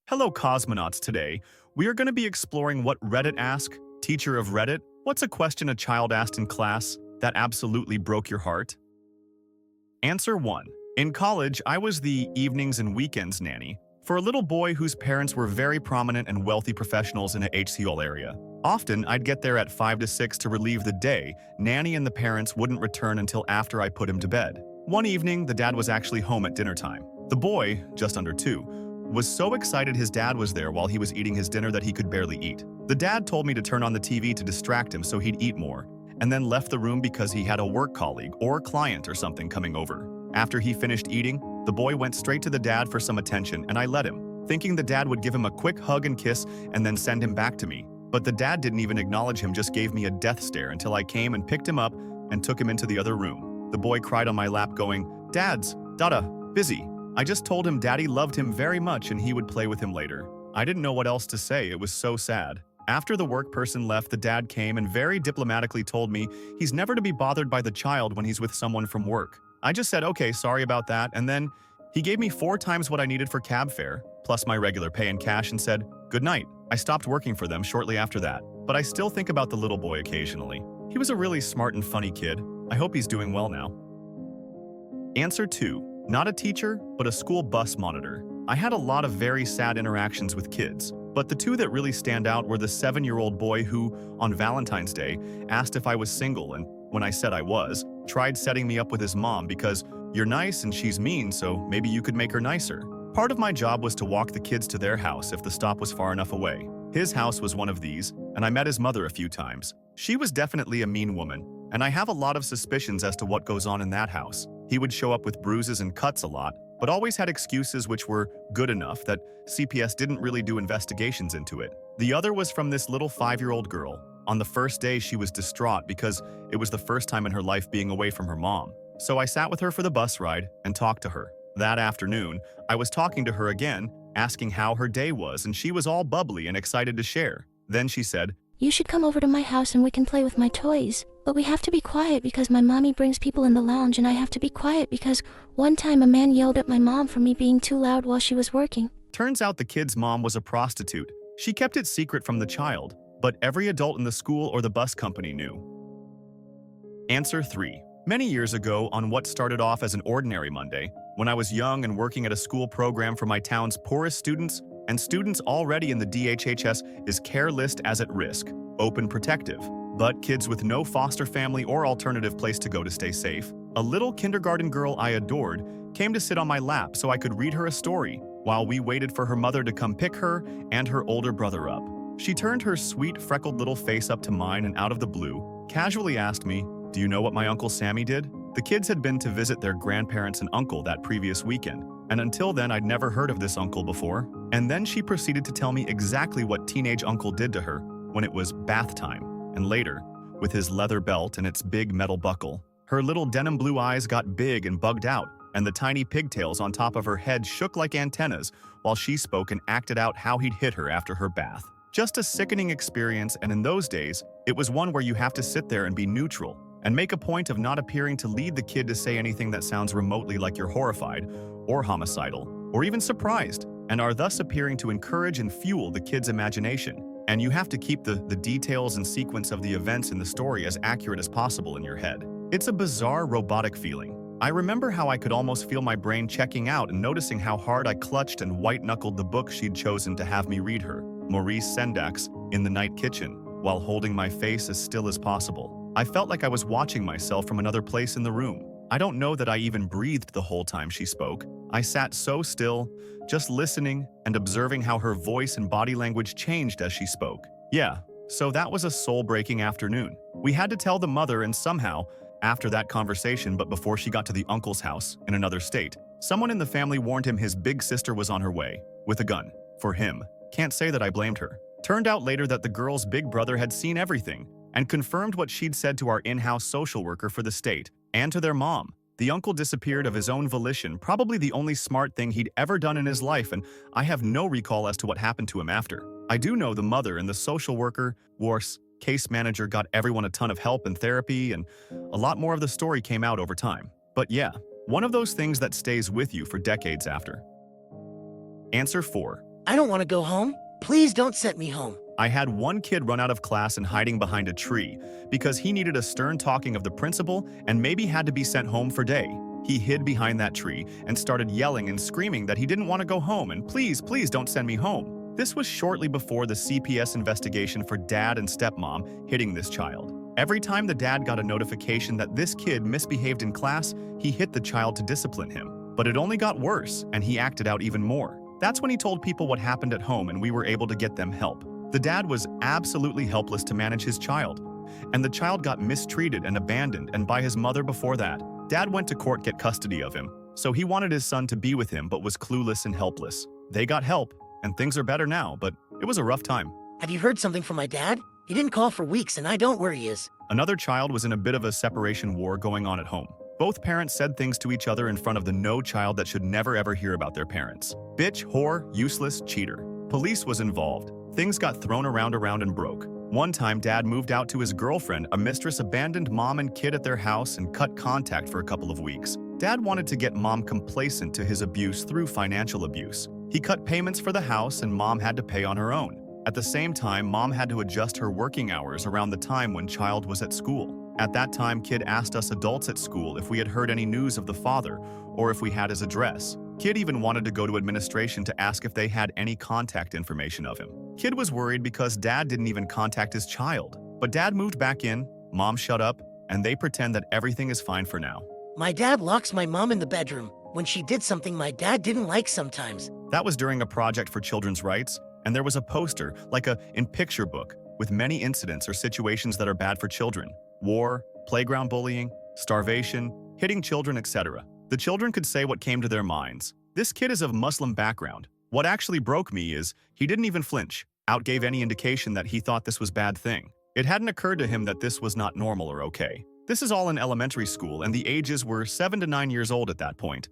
Hello, cosmonauts. Today, we are going to be exploring what Reddit asked. Teacher of Reddit, what's a question a child asked in class that absolutely broke your heart? Answer 1. In college, I was the evenings and weekends nanny for a little boy whose parents were very prominent and wealthy professionals in a HCL area. Often, I'd get there at 5 to 6 to relieve the day. Nanny and the parents wouldn't return until after I put him to bed. One evening, the dad was actually home at dinner time. The boy, just under 2, was so excited his dad was there while he was eating his dinner that he could barely eat. The dad told me to turn on the TV to distract him so he'd eat more, and then left the room because he had a work colleague or client or something coming over. After he finished eating, the boy went straight to the dad for some attention, and I let him, thinking the dad would give him a quick hug and kiss and then send him back to me. But the dad didn't even acknowledge him, just gave me a death stare until I came and picked him up and took him into the other room. The boy cried on my lap going, "Dad's, Dada, busy." I just told him Daddy loved him very much and he would play with him later. I didn't know what else to say, it was so sad. After the work person left, the dad came and very diplomatically told me he's never to be bothered by the child when he's with someone from work. I just said, okay, sorry about that, and then he gave me 4 times what I needed for cab fare, plus my regular pay in cash, and said, good night. I stopped working for them shortly after that, but I still think about the little boy occasionally. He was a really smart and funny kid. I hope he's doing well now. Answer 2. Not a teacher, but a school bus monitor. I had a lot of very sad interactions with kids, but the 2 that really stand out were the 7-year-old boy who, on Valentine's Day, asked if I was single, and when I said I was, tried setting me up with his mom because you're nice and she's mean, so maybe you could make her nicer. Part of my job was to walk the kids to their house if the stop was far enough away. His house was one of these, and I met his mother a few times. She was definitely a mean woman, and I have a lot of suspicions as to what goes on in that house. He would show up with bruises and cuts a lot, but always had excuses which were good enough that CPS didn't really do investigations into it. The other was from this little 5-year-old girl. On the first day, she was distraught because it was the first time in her life being away from her mom. So I sat with her for the bus ride and talked to her. That afternoon, I was talking to her again, asking how her day was, and she was all bubbly and excited to share. Then she said, "You should come over to my house and we can play with my toys. But we have to be quiet because my mommy brings people in the lounge, and I have to be quiet because one time a man yelled at my mom for me being too loud while she was working." Turns out the kid's mom was a prostitute. She kept it secret from the child, but every adult in the school or the bus company knew. Answer 3. Many years ago, on what started off as an ordinary Monday, when I was young and working at a school program for my town's poorest students, and students already in the DHHS is care list as at risk, open protective, but kids with no foster family or alternative place to go to stay safe, a little kindergarten girl I adored came to sit on my lap so I could read her a story while we waited for her mother to come pick her and her older brother up. She turned her sweet, freckled little face up to mine and out of the blue, casually asked me, "Do you know what my Uncle Sammy did?" The kids had been to visit their grandparents and uncle that previous weekend, and until then I'd never heard of this uncle before. And then she proceeded to tell me exactly what teenage uncle did to her when it was bath time, and later, with his leather belt and its big metal buckle. Her little denim blue eyes got big and bugged out, and the tiny pigtails on top of her head shook like antennas while she spoke and acted out how he'd hit her after her bath. Just a sickening experience, and in those days, it was one where you have to sit there and be neutral, and make a point of not appearing to lead the kid to say anything that sounds remotely like you're horrified, or homicidal, or even surprised, and are thus appearing to encourage and fuel the kid's imagination. And you have to keep the details and sequence of the events in the story as accurate as possible in your head. It's a bizarre, robotic feeling. I remember how I could almost feel my brain checking out and noticing how hard I clutched and white-knuckled the book she'd chosen to have me read her, Maurice Sendak's In the Night Kitchen, while holding my face as still as possible. I felt like I was watching myself from another place in the room. I don't know that I even breathed the whole time she spoke. I sat so still, just listening and observing how her voice and body language changed as she spoke. Yeah, so that was a soul-breaking afternoon. We had to tell the mother, and somehow, after that conversation but before she got to the uncle's house in another state, someone in the family warned him his big sister was on her way, with a gun, for him. Can't say that I blamed her. Turned out later that the girl's big brother had seen everything and confirmed what she'd said to our in-house social worker for the state and to their mom. The uncle disappeared of his own volition, probably the only smart thing he'd ever done in his life, and I have no recall as to what happened to him after. I do know the mother and the social worker, worse, case manager got everyone a ton of help and therapy, and a lot more of the story came out over time. But yeah, one of those things that stays with you for decades after. Answer 4. I don't want to go home. Please don't send me home. I had one kid run out of class and hiding behind a tree because he needed a stern talking of the principal and maybe had to be sent home for day. He hid behind that tree and started yelling and screaming that he didn't want to go home and please don't send me home. This was shortly before the CPS investigation for dad and stepmom hitting this child. Every time the dad got a notification that this kid misbehaved in class, he hit the child to discipline him. But it only got worse, and he acted out even more. That's when he told people what happened at home and we were able to get them help. The dad was absolutely helpless to manage his child, and the child got mistreated and abandoned and by his mother before that. Dad went to court to get custody of him, so he wanted his son to be with him but was clueless and helpless. They got help, and things are better now, but it was a rough time. Have you heard something from my dad? He didn't call for weeks and I don't where he is. Another child was in a bit of a separation war going on at home. Both parents said things to each other in front of the no child that should never ever hear about their parents. Bitch, whore, useless, cheater. Police was involved. Things got thrown around and broke. One time, Dad moved out to his girlfriend. A mistress abandoned mom and kid at their house and cut contact for a couple of weeks. Dad wanted to get mom complacent to his abuse through financial abuse. He cut payments for the house and mom had to pay on her own. At the same time, mom had to adjust her working hours around the time when child was at school. At that time, kid asked us adults at school if we had heard any news of the father or if we had his address. Kid even wanted to go to administration to ask if they had any contact information of him. Kid was worried because dad didn't even contact his child. But dad moved back in, mom shut up, and they pretend that everything is fine for now. My dad locks my mom in the bedroom when she did something my dad didn't like sometimes. That was during a project for children's rights, and there was a poster, like a in-picture book, with many incidents or situations that are bad for children. War, playground bullying, starvation, hitting children, etc. The children could say what came to their minds. This kid is of Muslim background. What actually broke me is he didn't even flinch, outgave any indication that he thought this was bad thing. It hadn't occurred to him that this was not normal or okay. This is all in elementary school, and the ages were 7 to 9 years old at that point.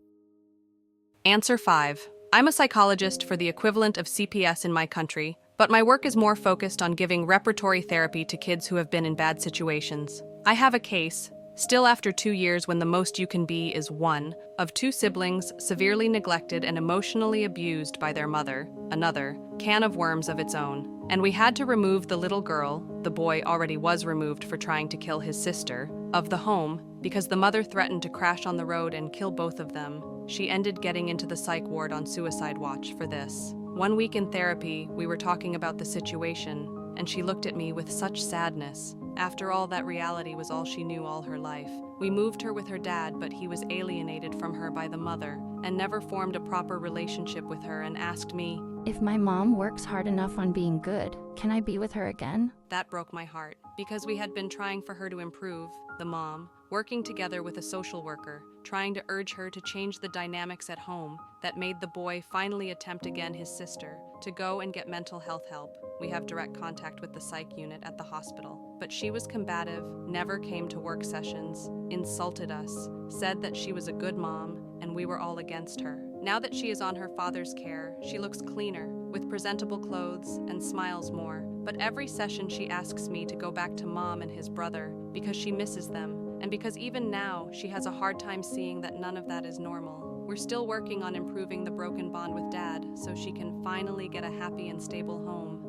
Answer 5. I'm a psychologist for the equivalent of CPS in my country, but my work is more focused on giving repertory therapy to kids who have been in bad situations. I have a case, still after 2 years when the most you can be is 1, of 2 siblings severely neglected and emotionally abused by their mother, another can of worms of its own. And we had to remove the little girl, the boy already was removed for trying to kill his sister, of the home because the mother threatened to crash on the road and kill both of them. She ended getting into the psych ward on suicide watch for this. 1 week in therapy, we were talking about the situation, and she looked at me with such sadness. After all, that reality was all she knew all her life. We moved her with her dad, but he was alienated from her by the mother and never formed a proper relationship with her and asked me, If my mom works hard enough on being good, can I be with her again? That broke my heart, because we had been trying for her to improve, the mom, working together with a social worker, trying to urge her to change the dynamics at home that made the boy finally attempt again his sister to go and get mental health help. We have direct contact with the psych unit at the hospital. But she was combative, never came to work sessions, insulted us, said that she was a good mom, and we were all against her. Now that she is on her father's care, she looks cleaner, with presentable clothes, and smiles more. But every session she asks me to go back to mom and his brother because she misses them, and because even now she has a hard time seeing that none of that is normal. We're still working on improving the broken bond with dad so she can finally get a happy and stable home.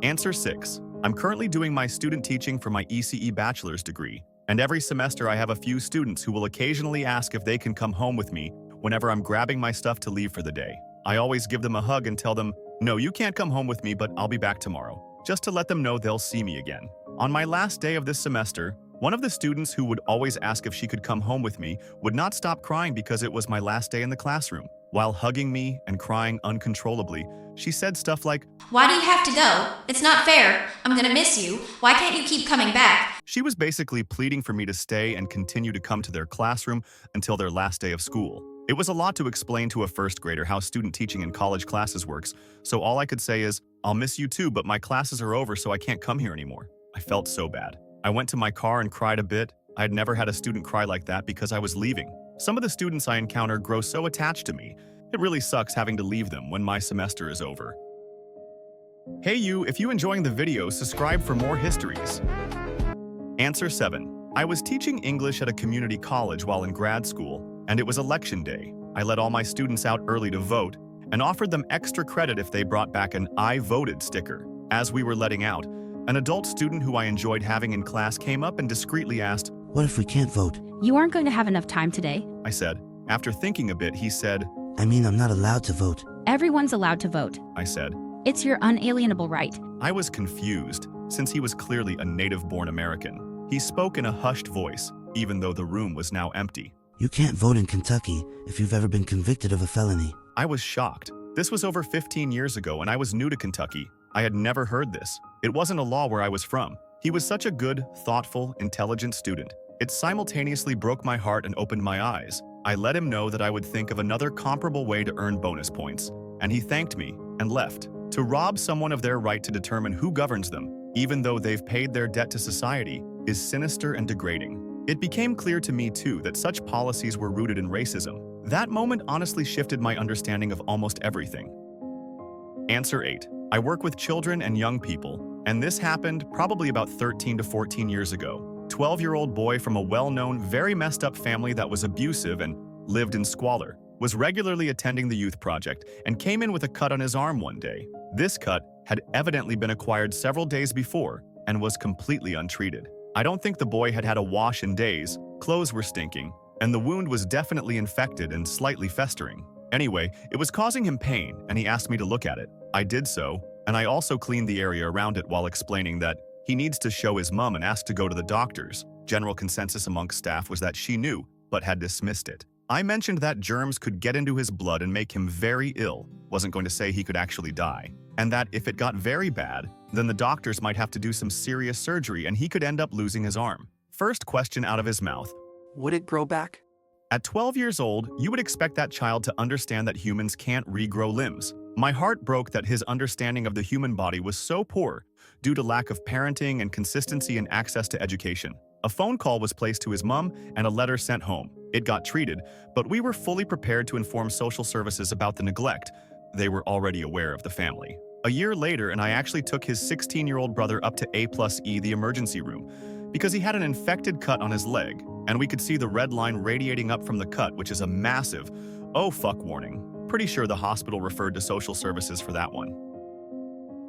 Answer 6. I'm currently doing my student teaching for my ECE bachelor's degree, and every semester I have a few students who will occasionally ask if they can come home with me whenever I'm grabbing my stuff to leave for the day. I always give them a hug and tell them, no, you can't come home with me, but I'll be back tomorrow, just to let them know they'll see me again. On my last day of this semester, one of the students who would always ask if she could come home with me would not stop crying because it was my last day in the classroom. While hugging me and crying uncontrollably, she said stuff like, "Why do you have to go? It's not fair. I'm gonna miss you. Why can't you keep coming back?" She was basically pleading for me to stay and continue to come to their classroom until their last day of school. It was a lot to explain to a first grader how student teaching in college classes works, so all I could say is, I'll miss you too, but my classes are over so I can't come here anymore. I felt so bad. I went to my car and cried a bit. I had never had a student cry like that because I was leaving. Some of the students I encounter grow so attached to me. It really sucks having to leave them when my semester is over. Hey you, if you're enjoying the video, subscribe for more histories. Answer 7. I was teaching English at a community college while in grad school, and it was election day. I let all my students out early to vote, and offered them extra credit if they brought back an "I voted" sticker. As we were letting out, an adult student who I enjoyed having in class came up and discreetly asked, What if we can't vote? You aren't going to have enough time today. I said. After thinking a bit, he said, I mean, I'm not allowed to vote. Everyone's allowed to vote. I said. It's your unalienable right. I was confused, since he was clearly a native-born American. He spoke in a hushed voice, even though the room was now empty. You can't vote in Kentucky if you've ever been convicted of a felony. I was shocked. This was over 15 years ago, and I was new to Kentucky. I had never heard this. It wasn't a law where I was from. He was such a good, thoughtful, intelligent student. It simultaneously broke my heart and opened my eyes. I let him know that I would think of another comparable way to earn bonus points, and he thanked me and left. To rob someone of their right to determine who governs them, even though they've paid their debt to society, is sinister and degrading. It became clear to me, too, that such policies were rooted in racism. That moment honestly shifted my understanding of almost everything. Answer 8. I work with children and young people, and this happened probably about 13 to 14 years ago. 12-year-old boy from a well-known, very messed up family that was abusive and lived in squalor was regularly attending the youth project and came in with a cut on his arm one day. This cut had evidently been acquired several days before and was completely untreated. I don't think the boy had had a wash in days, clothes were stinking, and the wound was definitely infected and slightly festering. Anyway, it was causing him pain, and he asked me to look at it. I did so, and I also cleaned the area around it while explaining that he needs to show his mom and ask to go to the doctors. General consensus amongst staff was that she knew, but had dismissed it. I mentioned that germs could get into his blood and make him very ill, wasn't going to say he could actually die, and that if it got very bad, then the doctors might have to do some serious surgery and he could end up losing his arm. First question out of his mouth. Would it grow back? At 12 years old, you would expect that child to understand that humans can't regrow limbs. My heart broke that his understanding of the human body was so poor due to lack of parenting and consistency in access to education. A phone call was placed to his mom and a letter sent home. It got treated, but we were fully prepared to inform social services about the neglect. They were already aware of the family. A year later, and I actually took his 16-year-old brother up to A+E, the emergency room, because he had an infected cut on his leg, and we could see the red line radiating up from the cut, which is a massive, oh fuck warning. Pretty sure the hospital referred to social services for that one.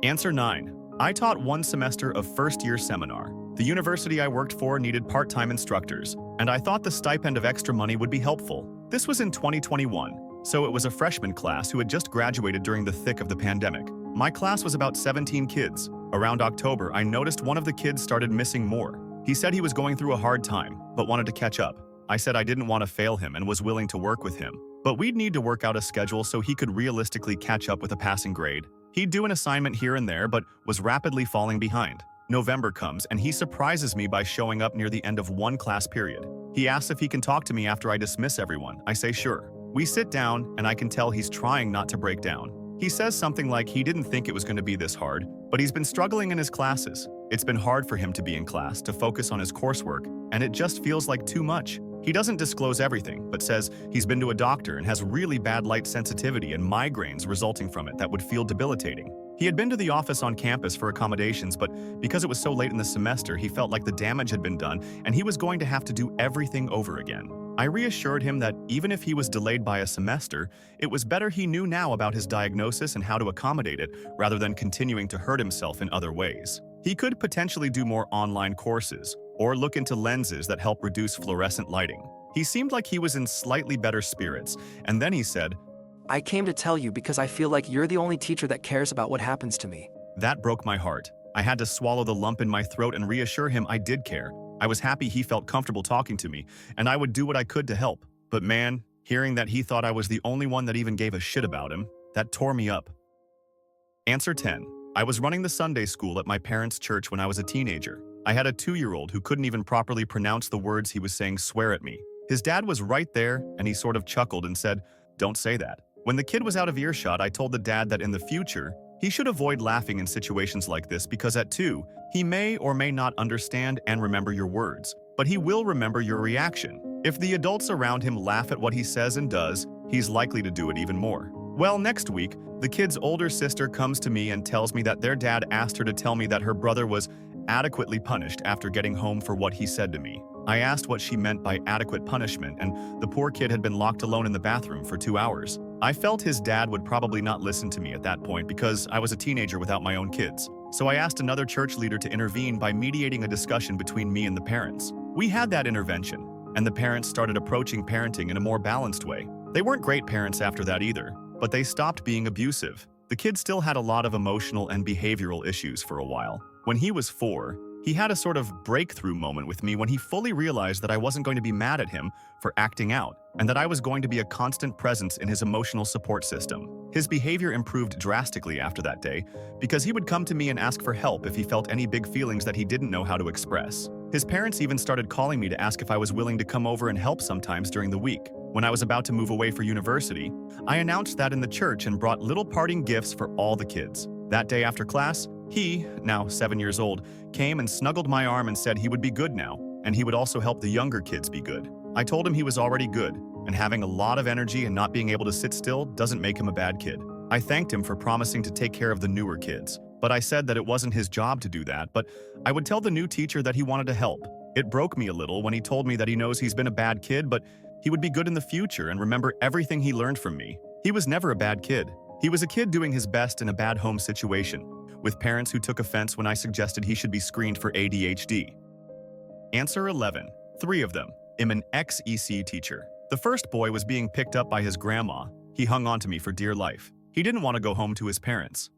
Answer 9. I taught one semester of first-year seminar. The university I worked for needed part-time instructors, and I thought the stipend of extra money would be helpful. This was in 2021, so it was a freshman class who had just graduated during the thick of the pandemic. My class was about 17 kids. Around October, I noticed one of the kids started missing more. He said he was going through a hard time, but wanted to catch up. I said I didn't want to fail him and was willing to work with him, but we'd need to work out a schedule so he could realistically catch up with a passing grade. He'd do an assignment here and there, but was rapidly falling behind. November comes, and he surprises me by showing up near the end of one class period. He asks if he can talk to me after I dismiss everyone. I say sure. We sit down, and I can tell he's trying not to break down. He says something like he didn't think it was going to be this hard, but he's been struggling in his classes. It's been hard for him to be in class, to focus on his coursework, and it just feels like too much. He doesn't disclose everything, but says he's been to a doctor and has really bad light sensitivity and migraines resulting from it that would feel debilitating. He had been to the office on campus for accommodations, but because it was so late in the semester, he felt like the damage had been done and he was going to have to do everything over again. I reassured him that even if he was delayed by a semester, it was better he knew now about his diagnosis and how to accommodate it rather than continuing to hurt himself in other ways. He could potentially do more online courses or look into lenses that help reduce fluorescent lighting. He seemed like he was in slightly better spirits, and then he said, I came to tell you because I feel like you're the only teacher that cares about what happens to me. That broke my heart. I had to swallow the lump in my throat and reassure him I did care. I was happy he felt comfortable talking to me, and I would do what I could to help. But man, hearing that he thought I was the only one that even gave a shit about him, that tore me up. Answer 10. I was running the Sunday school at my parents' church when I was a teenager. I had a 2-year-old who couldn't even properly pronounce the words he was saying swear at me. His dad was right there, and he sort of chuckled and said, "Don't say that." When the kid was out of earshot, I told the dad that in the future, he should avoid laughing in situations like this because at 2, he may or may not understand and remember your words, but he will remember your reaction. If the adults around him laugh at what he says and does, he's likely to do it even more. Well, next week, the kid's older sister comes to me and tells me that their dad asked her to tell me that her brother was adequately punished after getting home for what he said to me. I asked what she meant by adequate punishment, and the poor kid had been locked alone in the bathroom for 2 hours. I felt his dad would probably not listen to me at that point because I was a teenager without my own kids. So I asked another church leader to intervene by mediating a discussion between me and the parents. We had that intervention, and the parents started approaching parenting in a more balanced way. They weren't great parents after that either, but they stopped being abusive. The kid still had a lot of emotional and behavioral issues for a while. When he was 4, he had a sort of breakthrough moment with me when he fully realized that I wasn't going to be mad at him for acting out, and that I was going to be a constant presence in his emotional support system. His behavior improved drastically after that day because he would come to me and ask for help if he felt any big feelings that he didn't know how to express. His parents even started calling me to ask if I was willing to come over and help sometimes during the week. When I was about to move away for university, I announced that in the church and brought little parting gifts for all the kids. That day after class, he, now 7 years old, came and snuggled my arm and said he would be good now, and he would also help the younger kids be good. I told him he was already good, and having a lot of energy and not being able to sit still doesn't make him a bad kid. I thanked him for promising to take care of the newer kids, but I said that it wasn't his job to do that, but I would tell the new teacher that he wanted to help. It broke me a little when he told me that he knows he's been a bad kid, but he would be good in the future and remember everything he learned from me. He was never a bad kid. He was a kid doing his best in a bad home situation, with parents who took offense when I suggested he should be screened for ADHD. Answer 11. 3 of them. I'm an ex-EC teacher. The first boy was being picked up by his grandma. He hung on to me for dear life. He didn't want to go home to his parents.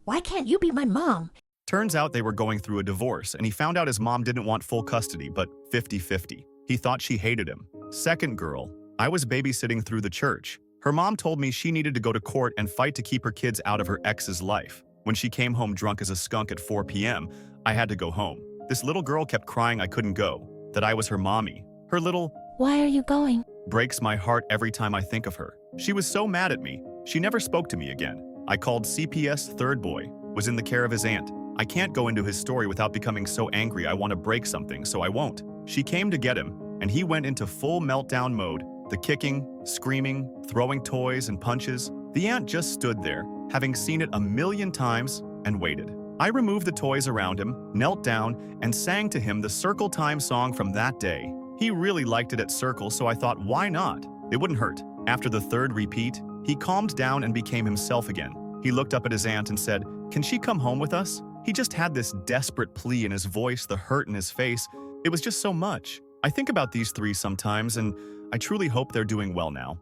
Why can't you be my mom? Turns out they were going through a divorce, and he found out his mom didn't want full custody, but 50-50. He thought she hated him. Second girl. I was babysitting through the church. Her mom told me she needed to go to court and fight to keep her kids out of her ex's life. When she came home drunk as a skunk at 4 p.m., I had to go home. This little girl kept crying I couldn't go, that I was her mommy. Her little Why are you going? breaks my heart every time I think of her. She was so mad at me. She never spoke to me again. I called CPS. Third boy was in the care of his aunt. I can't go into his story without becoming so angry I want to break something, so I won't. She came to get him, and he went into full meltdown mode. The kicking, screaming, throwing toys and punches. The aunt just stood there, having seen it a million times, and waited. I removed the toys around him, knelt down, and sang to him the Circle Time song from that day. He really liked it at Circle, so I thought, why not? It wouldn't hurt. After the third repeat, he calmed down and became himself again. He looked up at his aunt and said, "Can she come home with us?" He just had this desperate plea in his voice, the hurt in his face. It was just so much. I think about these 3 sometimes, and I truly hope they're doing well now.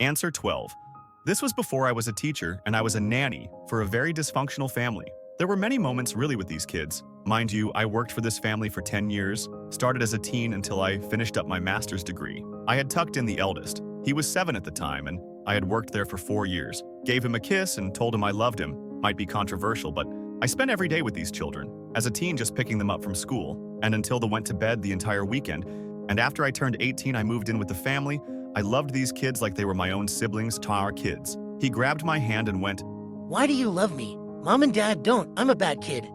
Answer 12. This was before I was a teacher, and I was a nanny for a very dysfunctional family. There were many moments really with these kids. Mind you, I worked for this family for 10 years, started as a teen until I finished up my master's degree. I had tucked in the eldest. He was 7 at the time, and I had worked there for 4 years. Gave him a kiss and told him I loved him. Might be controversial, but I spent every day with these children. As a teen, just picking them up from school, and until they went to bed the entire weekend. And after I turned 18, I moved in with the family. I loved these kids like they were my own siblings, our kids. He grabbed my hand and went, Why do you love me? Mom and Dad don't. I'm a bad kid.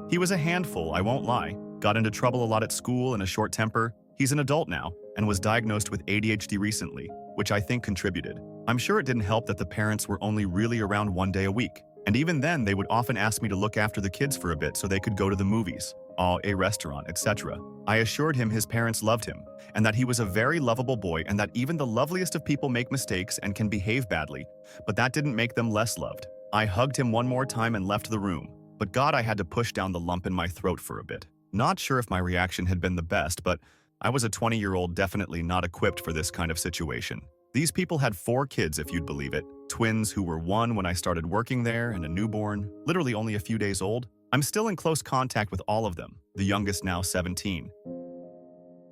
He was a handful, I won't lie. Got into trouble a lot at school and a short temper. He's an adult now and was diagnosed with ADHD recently, which I think contributed. I'm sure it didn't help that the parents were only really around 1 day a week. And even then, they would often ask me to look after the kids for a bit so they could go to the movies, a restaurant, etc. I assured him his parents loved him, and that he was a very lovable boy, and that even the loveliest of people make mistakes and can behave badly, but that didn't make them less loved. I hugged him one more time and left the room, but God, I had to push down the lump in my throat for a bit. Not sure if my reaction had been the best, but I was a 20-year-old definitely not equipped for this kind of situation. These people had 4 kids, if you'd believe it. Twins who were 1 when I started working there and a newborn, literally only a few days old. I'm still in close contact with all of them, the youngest now 17.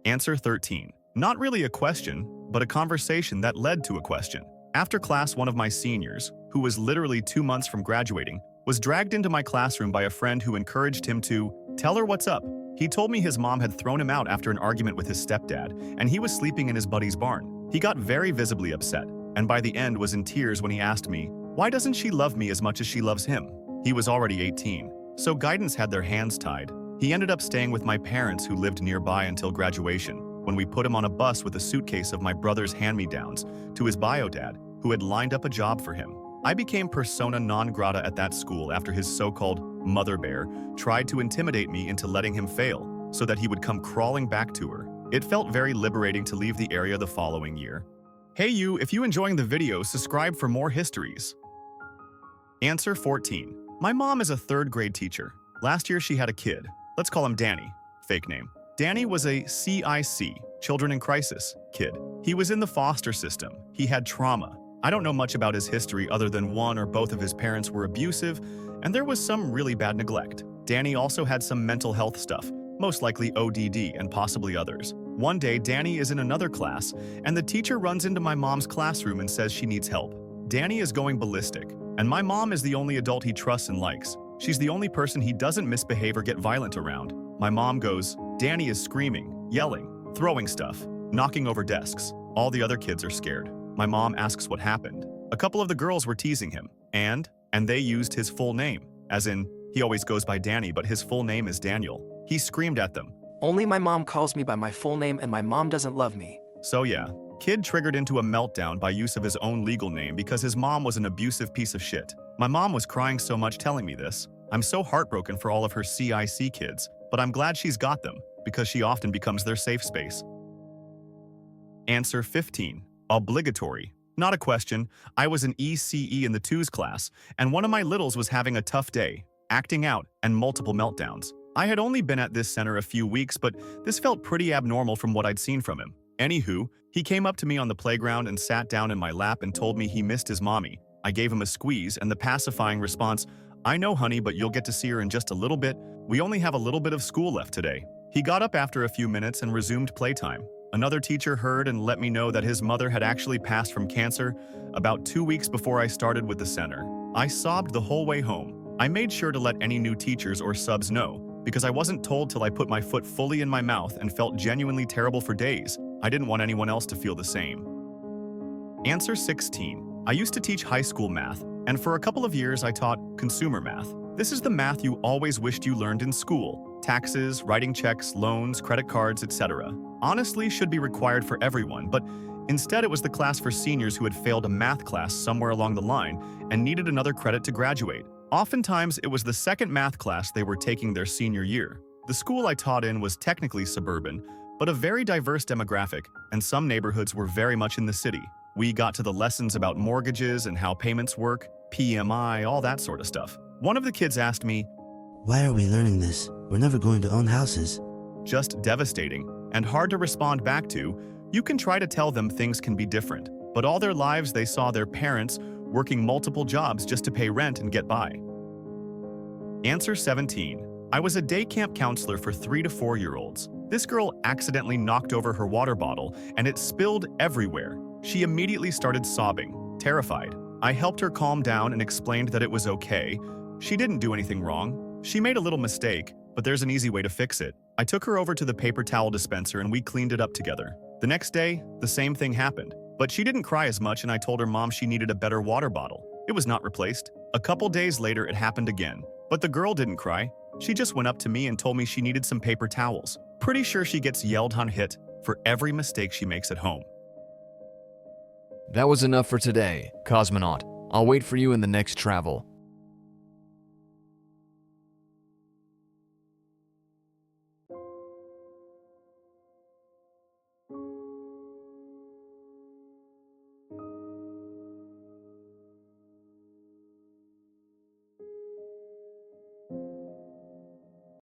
Answer 13. Not really a question, but a conversation that led to a question. After class, one of my seniors, who was literally 2 months from graduating, was dragged into my classroom by a friend who encouraged him to tell her what's up. He told me his mom had thrown him out after an argument with his stepdad, and he was sleeping in his buddy's barn. He got very visibly upset, and by the end was in tears when he asked me, why doesn't she love me as much as she loves him? He was already 18, so guidance had their hands tied. He ended up staying with my parents who lived nearby until graduation, when we put him on a bus with a suitcase of my brother's hand-me-downs to his bio dad, who had lined up a job for him. I became persona non grata at that school after his so-called mother bear tried to intimidate me into letting him fail so that he would come crawling back to her. It felt very liberating to leave the area the following year. Hey you, if you enjoying the video, subscribe for more histories. Answer 14. My mom is a third grade teacher. Last year she had a kid. Let's call him Danny. Fake name. Danny was a CIC, Children in Crisis, kid. He was in the foster system. He had trauma. I don't know much about his history other than one or both of his parents were abusive, and there was some really bad neglect. Danny also had some mental health stuff, most likely ODD and possibly others. One day, Danny is in another class, and the teacher runs into my mom's classroom and says she needs help. Danny is going ballistic, and my mom is the only adult he trusts and likes. She's the only person he doesn't misbehave or get violent around. My mom goes, Danny is screaming, yelling, throwing stuff, knocking over desks. All the other kids are scared. My mom asks what happened. A couple of the girls were teasing him, and they used his full name, as in, he always goes by Danny, but his full name is Daniel. He screamed at them. Only my mom calls me by my full name and my mom doesn't love me. So yeah, kid triggered into a meltdown by use of his own legal name because his mom was an abusive piece of shit. My mom was crying so much telling me this. I'm so heartbroken for all of her CIC kids, but I'm glad she's got them because she often becomes their safe space. Answer 15. Obligatory. Not a question. I was an ECE in the 2s class, and one of my littles was having a tough day, acting out, and multiple meltdowns. I had only been at this center a few weeks, but this felt pretty abnormal from what I'd seen from him. Anywho, he came up to me on the playground and sat down in my lap and told me he missed his mommy. I gave him a squeeze and the pacifying response, I know honey, but you'll get to see her in just a little bit. We only have a little bit of school left today. He got up after a few minutes and resumed playtime. Another teacher heard and let me know that his mother had actually passed from cancer about 2 weeks before I started with the center. I sobbed the whole way home. I made sure to let any new teachers or subs know, because I wasn't told till I put my foot fully in my mouth and felt genuinely terrible for days. I didn't want anyone else to feel the same. Answer 16. I used to teach high school math, and for a couple of years I taught consumer math. This is the math you always wished you learned in school. Taxes, writing checks, loans, credit cards, etc. Honestly, should be required for everyone, but instead it was the class for seniors who had failed a math class somewhere along the line and needed another credit to graduate. Oftentimes, it was the second math class they were taking their senior year. The school I taught in was technically suburban, but a very diverse demographic, and some neighborhoods were very much in the city. We got to the lessons about mortgages and how payments work, PMI, all that sort of stuff. One of the kids asked me, Why are we learning this? We're never going to own houses. Just devastating and hard to respond back to. You can try to tell them things can be different, but all their lives they saw their parents working multiple jobs just to pay rent and get by. Answer 17. I was a day camp counselor for 3 to 4-year-olds. This girl accidentally knocked over her water bottle and it spilled everywhere. She immediately started sobbing, terrified. I helped her calm down and explained that it was okay. She didn't do anything wrong. She made a little mistake, but there's an easy way to fix it. I took her over to the paper towel dispenser and we cleaned it up together. The next day, the same thing happened. But she didn't cry as much and I told her mom she needed a better water bottle. It was not replaced. A couple days later, it happened again. But the girl didn't cry. She just went up to me and told me she needed some paper towels. Pretty sure she gets yelled on hit for every mistake she makes at home. That was enough for today, Cosmonaut. I'll wait for you in the next travel.